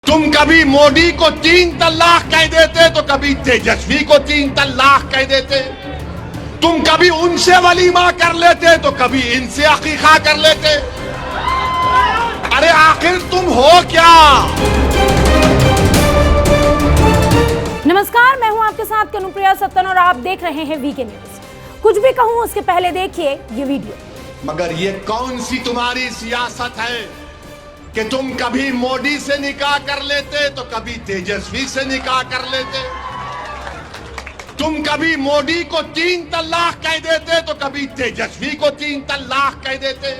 तुम कभी मोदी को 3 तलाक कह देते तो कभी तेजस्वी को 3 तलाक कह देते। तुम कभी उनसे वलीमा कर लेते तो कभी इनसे अकीका कर लेते। अरे आखिर तुम हो क्या? नमस्कार, मैं हूं आपके साथ कनुप्रिया सत्तन और आप देख रहे हैं वीके न्यूज। कुछ भी कहूं उसके पहले देखिए ये वीडियो। मगर ये कौन सी तुम्हारी सियासत है कि तुम कभी मोदी से निकाह कर लेते तो कभी तेजस्वी से निकाह कर लेते। तुम कभी मोदी को 3 तलाक कह देते तो कभी तेजस्वी को 3 तलाक कह देते।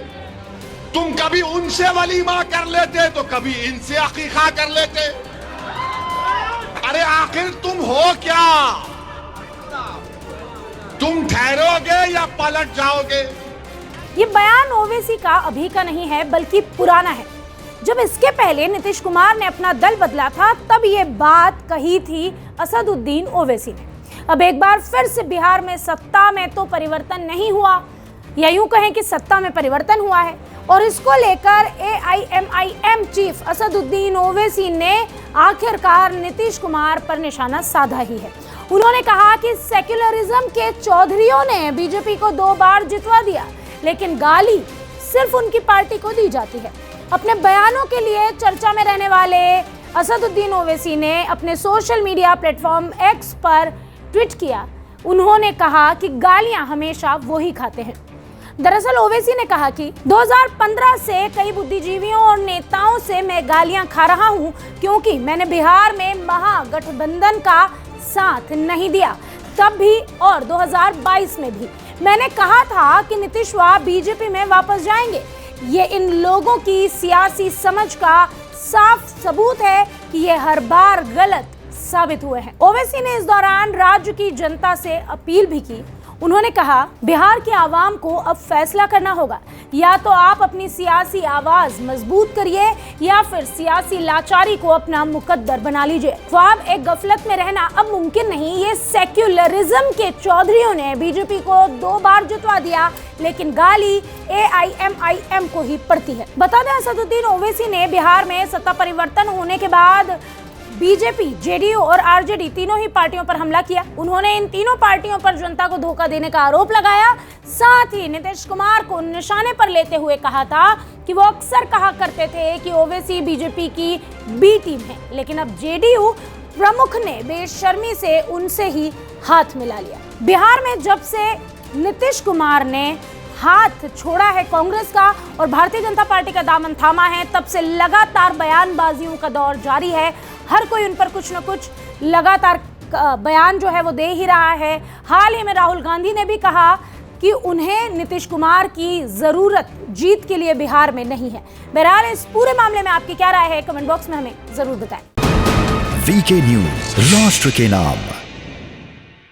तुम कभी उनसे वलीमा कर लेते तो कभी इनसे अकीका कर लेते। अरे आखिर तुम हो क्या? तुम ठहरोगे या पलट जाओगे? ये बयान ओवैसी का अभी का नहीं है बल्कि पुराना है। जब इसके पहले नीतीश कुमार ने अपना दल बदला था तब ये बात कही थी असदुद्दीन ओवैसी ने। अब एक बार फिर से बिहार में सत्ता में तो परिवर्तन नहीं हुआ, या यूं कहें कि सत्ता में परिवर्तन हुआ है, और इसको लेकर AIMIM चीफ असदुद्दीन ओवैसी ने आखिरकार नीतीश कुमार पर निशाना साधा ही है। उन्होंने कहा कि सेक्युलरिज्म के चौधरियों ने बीजेपी को 2 बार जितवा दिया, लेकिन गाली सिर्फ उनकी पार्टी को दी जाती है। अपने बयानों के लिए चर्चा में रहने वाले असदुद्दीन ओवैसी ने अपने सोशल मीडिया प्लेटफॉर्म X पर ट्वीट किया। उन्होंने कहा कि गालियां हमेशा वो ही खाते हैं। दरअसल ओवैसी ने कहा कि 2015 से कई बुद्धिजीवियों और नेताओं से मैं गालियां खा रहा हूं क्योंकि मैंने बिहार में महागठबंधन का साथ नहीं दिया। तब भी और 2022 में भी मैंने कहा था कि नीतीश बीजेपी में वापस जाएंगे। ये इन लोगों की सियासी समझ का साफ सबूत है कि ये हर बार गलत साबित हुए हैं। ओवैसी ने इस दौरान राज्य की जनता से अपील भी की। उन्होंने कहा, बिहार की आवाम को अब फैसला करना होगा, या तो आप अपनी सियासी आवाज मजबूत करिए या फिर सियासी लाचारी को अपना मुकद्दर बना लीजिए। ख्वाब एक गफलत में रहना अब मुमकिन नहीं। ये सेक्युलरिज्म के चौधरियों ने बीजेपी को 2 बार जितवा दिया, लेकिन गाली AIMIM को ही पड़ती है। बता दें, असदुद्दीन ओवैसी ने बिहार में सत्ता परिवर्तन होने के बाद बीजेपी, JDU और RJD तीनों ही पार्टियों पर हमला किया। उन्होंने इन तीनों पार्टियों पर जनता को धोखा देने का आरोप लगाया। साथ ही नीतीश कुमार को निशाने पर लेते हुए कहा था कि वो अक्सर कहा करते थे कि ओवैसी बीजेपी की B टीम है, लेकिन अब JDU प्रमुख ने बेशर्मी से उनसे ही हाथ मिला लिया। बिहार में जब से नीतीश कुमार ने हाथ छोड़ा है कांग्रेस का और भारतीय जनता पार्टी का दामन थामा है, तब से लगातार बयानबाजियों का दौर जारी है। हर कोई उन पर कुछ न कुछ लगातार बयान जो है वो दे ही रहा है। हाल ही में राहुल गांधी ने भी कहा कि उन्हें नीतीश कुमार की जरूरत जीत के लिए बिहार में नहीं है। बहरहाल इस पूरे मामले में आपकी क्या राय है, कमेंट बॉक्स में हमें जरूर बताएं। वीके न्यूज, राष्ट्र के नाम।